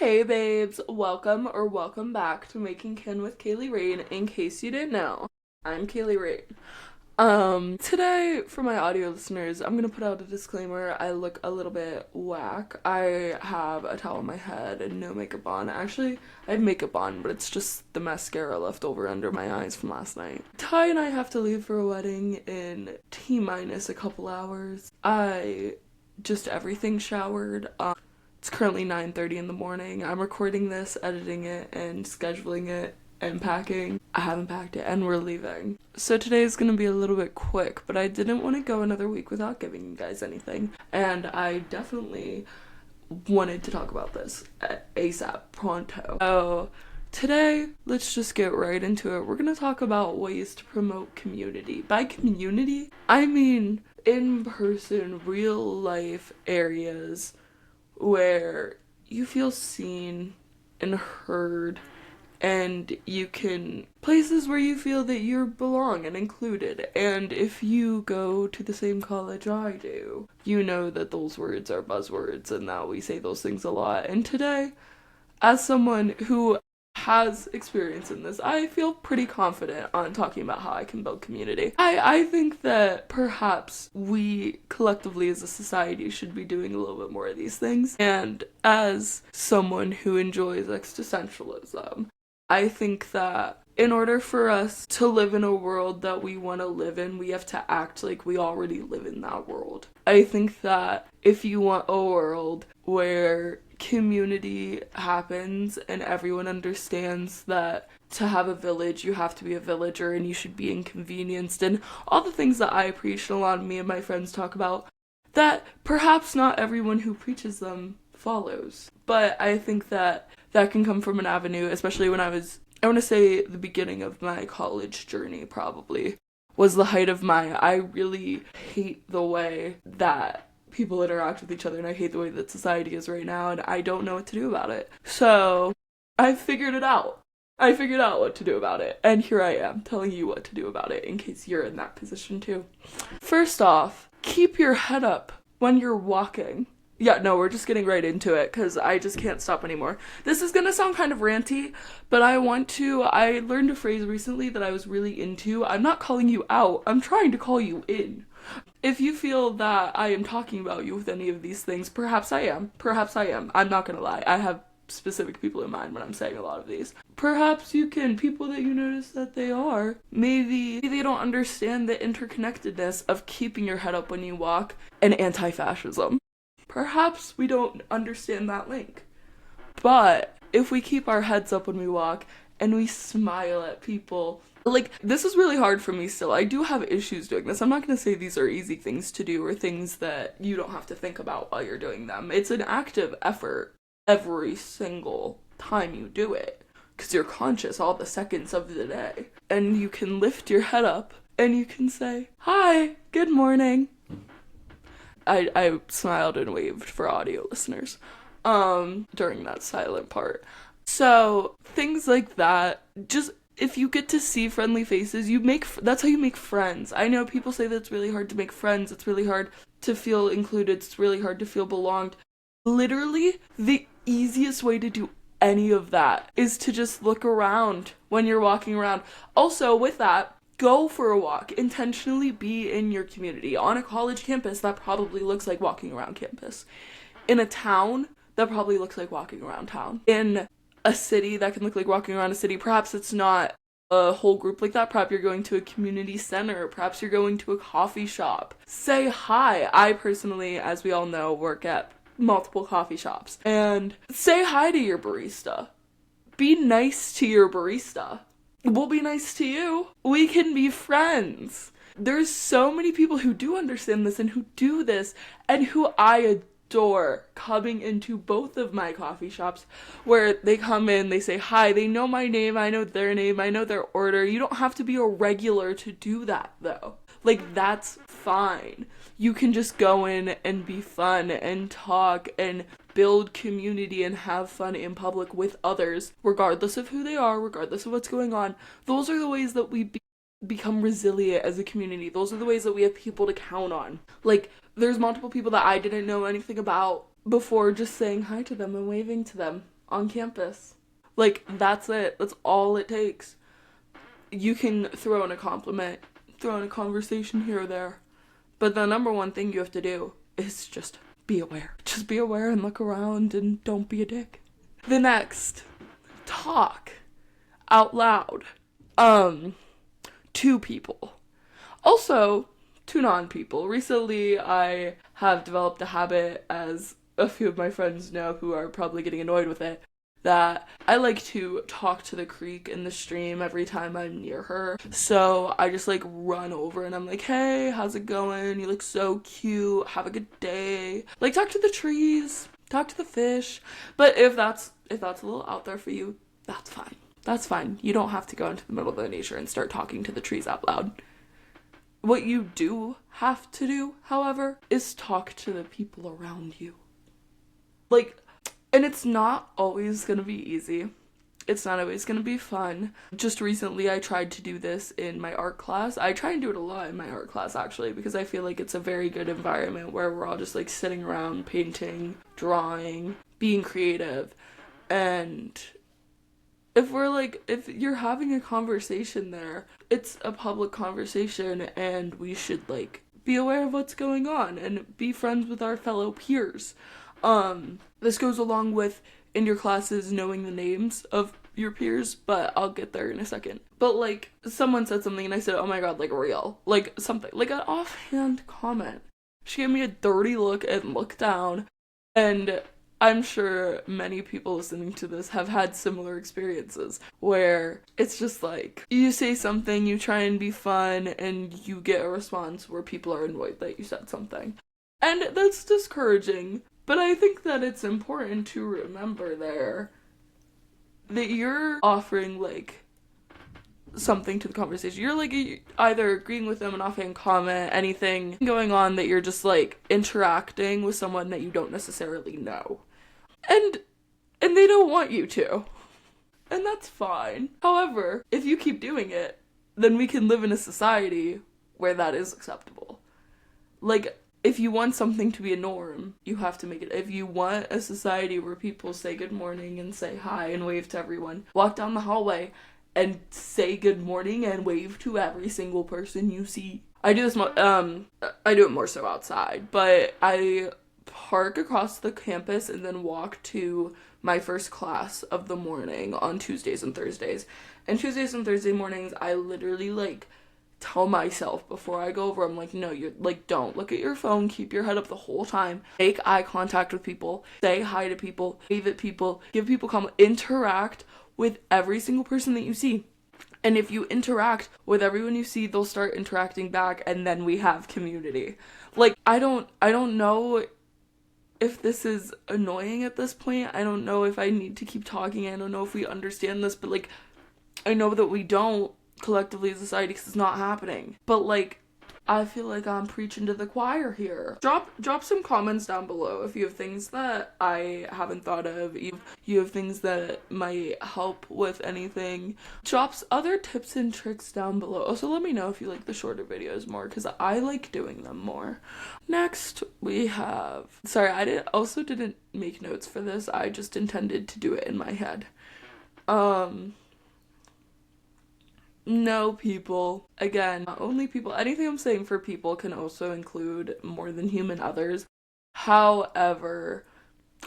Hey babes, welcome back to Making Kin with Kaylee Rain. In case you didn't know, I'm Kaylee Rain. Today, for my audio listeners, I'm gonna put out a disclaimer. I look a little bit whack. I have a towel on my head and no makeup on. Actually, I have makeup on, but it's just the mascara left over under my eyes from last night. Ty and I have to leave for a wedding in T-minus a couple hours. I just everything showered. It's currently 9:30 in the morning. I'm recording this, editing it, and scheduling it, and packing. I haven't packed it, and we're leaving. So today is going to be a little bit quick, but I didn't want to go another week without giving you guys anything. And I definitely wanted to talk about this ASAP, pronto. So today, let's just get right into it. We're going to talk about ways to promote community. By community, I mean in-person, real-life areas where you feel seen and heard, and you can places where you feel that you belong and included. And if you go to the same college I do, you know that those words are buzzwords and that we say those things a lot. And today, as someone who has experience in this, I feel pretty confident on talking about how I can build community. I think that perhaps we collectively as a society should be doing a little bit more of these things. And as someone who enjoys existentialism, I think that in order for us to live in a world that we want to live in, we have to act like we already live in that world. I think that if you want a world where community happens and everyone understands that to have a village you have to be a villager and you should be inconvenienced and all the things that I preach and a lot of me and my friends talk about, that perhaps not everyone who preaches them follows. But I think that that can come from an avenue, especially when I want to say the beginning of my college journey probably was the height of I really hate the way that people interact with each other, and I hate the way that society is right now, and I don't know what to do about it. So I figured it out. I figured out what to do about it, and here I am telling you what to do about it in case you're in that position too. First off, keep your head up when you're walking. Yeah, no, we're just getting right into it because I just can't stop anymore. This is gonna sound kind of ranty, but I learned a phrase recently that I was really into. I'm not calling you out, I'm trying to call you in. If you feel that I am talking about you with any of these things, perhaps I am. I'm not gonna lie. I have specific people in mind when I'm saying a lot of these. Perhaps you can, people that you notice that they are, maybe they don't understand the interconnectedness of keeping your head up when you walk and anti-fascism. Perhaps we don't understand that link. But if we keep our heads up when we walk and we smile at people, this is really hard for me still. I do have issues doing this. I'm not going to say these are easy things to do or things that you don't have to think about while you're doing them. It's an active effort every single time you do it because you're conscious all the seconds of the day. And you can lift your head up and you can say, "Hi, good morning." I smiled and waved for audio listeners during that silent part. So things like that, just if you get to see friendly faces, that's how you make friends. I know people say that it's really hard to make friends, it's really hard to feel included, it's really hard to feel belonged. Literally, the easiest way to do any of that is to just look around when you're walking around. Also, with that, go for a walk. Intentionally be in your community. On a college campus, that probably looks like walking around campus. In a town, that probably looks like walking around town. In a city, that can look like walking around a city. Perhaps it's not a whole group like that. Perhaps you're going to a community center. Perhaps you're going to a coffee shop. Say hi. I personally, as we all know, work at multiple coffee shops. And say hi to your barista. Be nice to your barista. We'll be nice to you. We can be friends. There's so many people who do understand this and who do this and who I adore coming into both of my coffee shops where they come in, they say hi, they know my name, I know their name, I know their order. You don't have to be a regular to do that though. That's fine. You can just go in and be fun and talk and build community and have fun in public with others, regardless of who they are, regardless of what's going on. Those are the ways that we become resilient as a community. Those are the ways that we have people to count on. There's multiple people that I didn't know anything about before just saying hi to them and waving to them on campus. Like, that's it. That's all it takes. You can throw in a compliment, throw in a conversation here or there. But the number one thing you have to do is just be aware. Just be aware and look around and don't be a dick. The next, talk out loud. To people. Also, to non-people. Recently, I have developed a habit, as a few of my friends know who are probably getting annoyed with it, that I like to talk to the creek in the stream every time I'm near her. So I just like run over and I'm like, hey, how's it going? You look so cute. Have a good day. Like, talk to the trees, talk to the fish. But if that's a little out there for you, that's fine. That's fine. You don't have to go into the middle of the nature and start talking to the trees out loud. What you do have to do, however, is talk to the people around you. Like, and it's not always gonna be easy. It's not always gonna be fun. Just recently, I tried to do this in my art class. I try and do it a lot in my art class, actually, because I feel like it's a very good environment where we're all just, like, sitting around, painting, drawing, being creative. And if you're having a conversation there, it's a public conversation, and we should, like, be aware of what's going on and be friends with our fellow peers. This goes along with, in your classes, knowing the names of your peers, but I'll get there in a second. But, like, someone said something and I said, oh my god, like, real. Like, something, like an offhand comment. She gave me a dirty look and looked down, and I'm sure many people listening to this have had similar experiences where it's just like, you say something, you try and be fun, and you get a response where people are annoyed that you said something. And that's discouraging. But I think that it's important to remember there that you're offering, like, something to the conversation. You're, like, either agreeing with them, an offhand comment, anything going on that you're just, like, interacting with someone that you don't necessarily know. And they don't want you to. And that's fine. However, if you keep doing it, then we can live in a society where that is acceptable. Like, if you want something to be a norm, you have to make it. If you want a society where people say good morning and say hi and wave to everyone, walk down the hallway and say good morning and wave to every single person you see. I do this I do it more so outside, but I park across the campus and then walk to my first class of the morning on Tuesdays and Thursdays. And Tuesdays and Thursday mornings, I literally, like, tell myself before I go over, I'm like, no, you're, like, don't look at your phone, keep your head up the whole time, make eye contact with people, say hi to people, wave at people, give people comments, interact with every single person that you see. And if you interact with everyone you see, they'll start interacting back, and then we have community. Like, I don't know if this is annoying at this point. I don't know if I need to keep talking. I don't know if we understand this, but, like, I know that we don't collectively as a society because it's not happening. But, like, I feel like I'm preaching to the choir here. Drop some comments down below if you have things that I haven't thought of. You have things that might help with anything. Drop other tips and tricks down below. Also, let me know if you like the shorter videos more, because I like doing them more. Next, we have... Sorry, I didn't make notes for this. I just intended to do it in my head. No people. Again, not only people. Anything I'm saying for people can also include more than human others. However,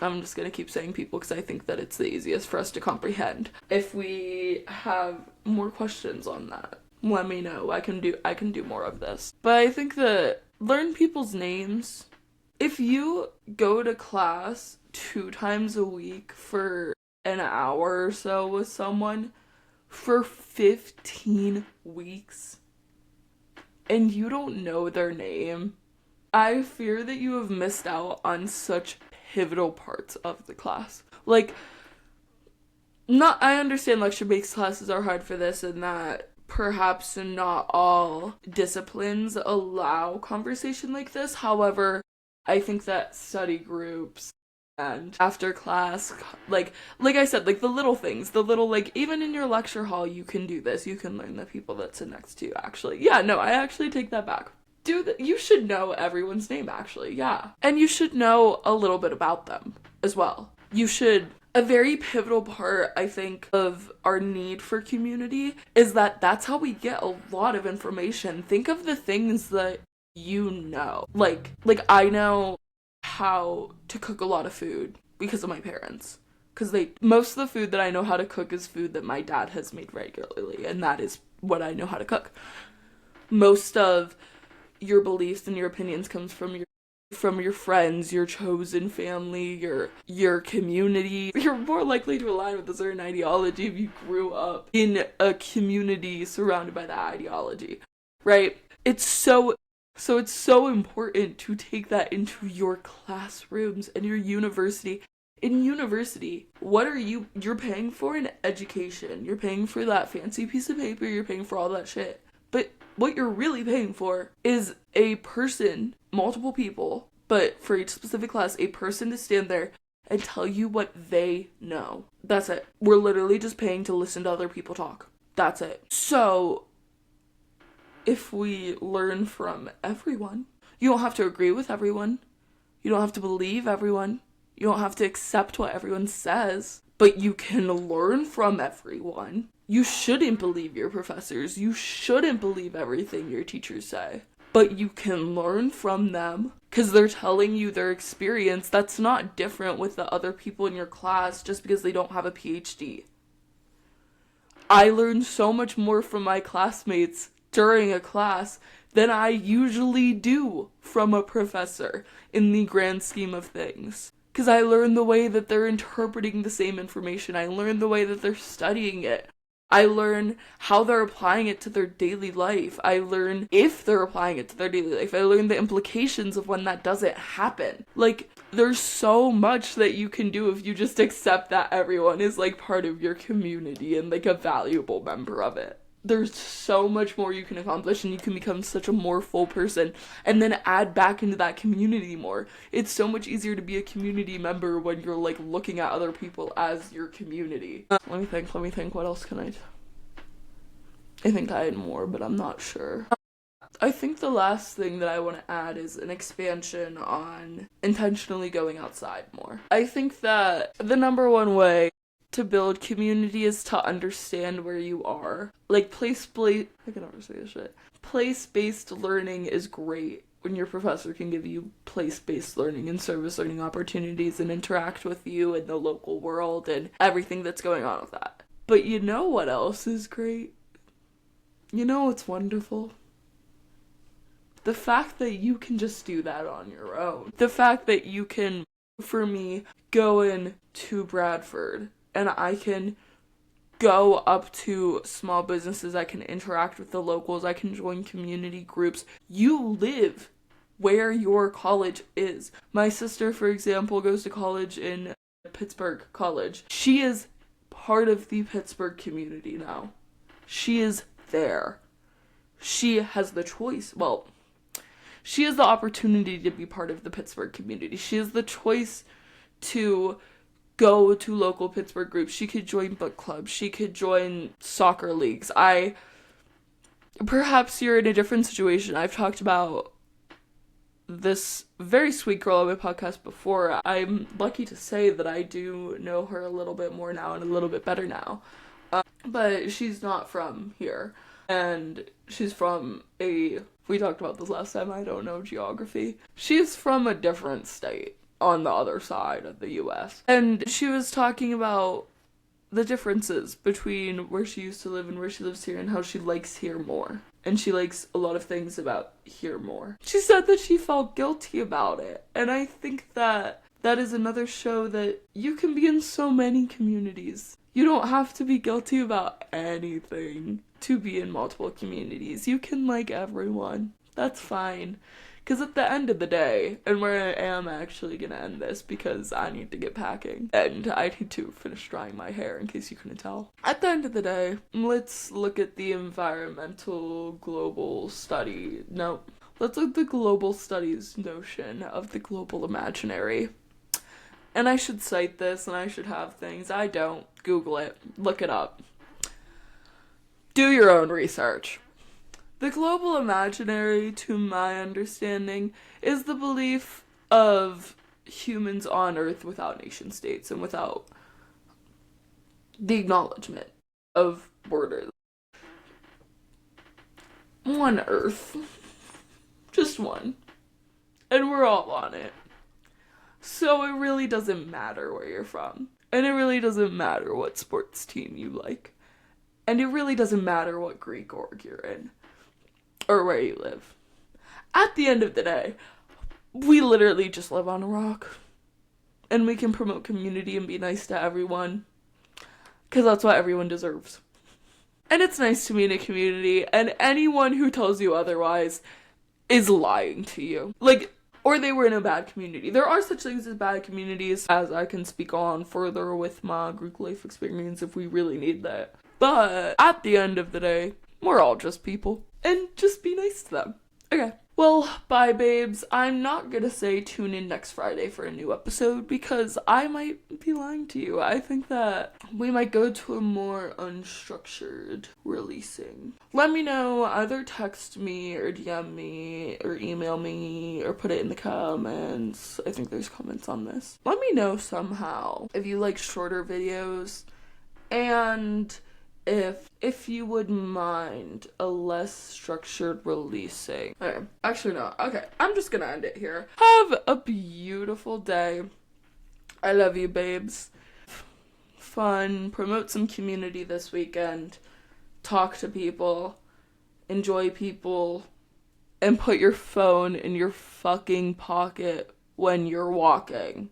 I'm just gonna keep saying people because I think that it's the easiest for us to comprehend. If we have more questions on that, let me know. I can do more of this. But I think that learn people's names. If you go to class 2 times a week for an hour or so with someone for 15 weeks and you don't know their name, I fear that you have missed out on such pivotal parts of the class. Like, I understand lecture-based classes are hard for this and that perhaps not all disciplines allow conversation like this. However, I think that study groups and after class, like I said, like, the little things, the little, like, even in your lecture hall, you can do this. You can learn the people that sit next to you, actually. Yeah, no, I actually take that back. You should know everyone's name, actually, yeah. And you should know a little bit about them as well. You should, A very pivotal part, I think, of our need for community is that that's how we get a lot of information. Think of the things that you know. Like I know how to cook a lot of food because of my parents. Because most of the food that I know how to cook is food that my dad has made regularly, and that is what I know how to cook. Most of your beliefs and your opinions comes from your friends, your chosen family, your community. You're more likely to align with a certain ideology if you grew up in a community surrounded by that ideology, right? It's so important to take that into your classrooms and your university. In university, what are you're paying for an education. You're paying for that fancy piece of paper, you're paying for all that shit. But what you're really paying for is a person, multiple people, but for each specific class, a person to stand there and tell you what they know. That's it. We're literally just paying to listen to other people talk. That's it. So, if we learn from everyone, you don't have to agree with everyone. You don't have to believe everyone. You don't have to accept what everyone says, but you can learn from everyone. You shouldn't believe your professors. You shouldn't believe everything your teachers say. But you can learn from them because they're telling you their experience. That's not different with the other people in your class just because they don't have a PhD. I learned so much more from my classmates during a class than I usually do from a professor in the grand scheme of things. Because I learned the way that they're interpreting the same information. I learned the way that they're studying it. I learn how they're applying it to their daily life. I learn if they're applying it to their daily life. I learn the implications of when that doesn't happen. Like, there's so much that you can do if you just accept that everyone is, like, part of your community and, like, a valuable member of it. There's so much more you can accomplish, and you can become such a more full person and then add back into that community more. It's so much easier to be a community member when you're like looking at other people as your community. Let me think, what else can I think I had more, but I'm not sure. I think the last thing that I want to add is an expansion on intentionally going outside more. I think that the number one way to build community is to understand where you are. Like, I can never say this shit. Place-based learning is great when your professor can give you place-based learning and service learning opportunities and interact with you in the local world and everything that's going on with that. But you know what else is great? You know what's wonderful? The fact that you can just do that on your own. The fact that you can, for me, go into Bradford and I can go up to small businesses, I can interact with the locals, I can join community groups. You live where your college is. My sister, for example, goes to college in Pittsburgh College. She is part of the Pittsburgh community now. She is there. She has the choice. Well, she has the opportunity to be part of the Pittsburgh community. She has the choice to go to local Pittsburgh groups. She could join book clubs. She could join soccer leagues. Perhaps you're in a different situation. I've talked about this very sweet girl on my podcast before. I'm lucky to say that I do know her a little bit more now and a little bit better now. But she's not from here. And she's from we talked about this last time, I don't know geography. She's from a different state on the other side of the US. And she was talking about the differences between where she used to live and where she lives here and how she likes here more. And she likes a lot of things about here more. She said that she felt guilty about it. And I think that is another show that you can be in so many communities. You don't have to be guilty about anything to be in multiple communities. You can like everyone. That's fine. Because at the end of the day, and where I am actually going to end this because I need to get packing and I need to finish drying my hair in case you couldn't tell. At the end of the day, let's look at the environmental global study. No, let's look at the global studies notion of the global imaginary. And I should cite this and I should have things. I don't. Google it. Look it up. Do your own research. The global imaginary, to my understanding, is the belief of humans on Earth without nation states and without the acknowledgement of borders. One Earth. Just one. And we're all on it. So it really doesn't matter where you're from. And it really doesn't matter what sports team you like. And it really doesn't matter what Greek org you're in. Or where you live. At the end of the day, we literally just live on a rock. And we can promote community and be nice to everyone. Because that's what everyone deserves. And it's nice to be in a community, and anyone who tells you otherwise is lying to you. Like, or they were in a bad community. There are such things as bad communities, as I can speak on further with my Greek life experience if we really need that. But at the end of the day, we're all just people. And just be nice to them. Okay. Well, bye babes. I'm not gonna say tune in next Friday for a new episode because I might be lying to you. I think that we might go to a more unstructured releasing. Let me know, either text me or DM me or email me or put it in the comments. I think there's comments on this. Let me know somehow if you like shorter videos and if you would mind a less structured releasing. Okay, actually no. Okay, I'm just gonna end it here. Have a beautiful day. I love you, babes. Fun. Promote some community this weekend. Talk to people. Enjoy people. And put your phone in your fucking pocket when you're walking.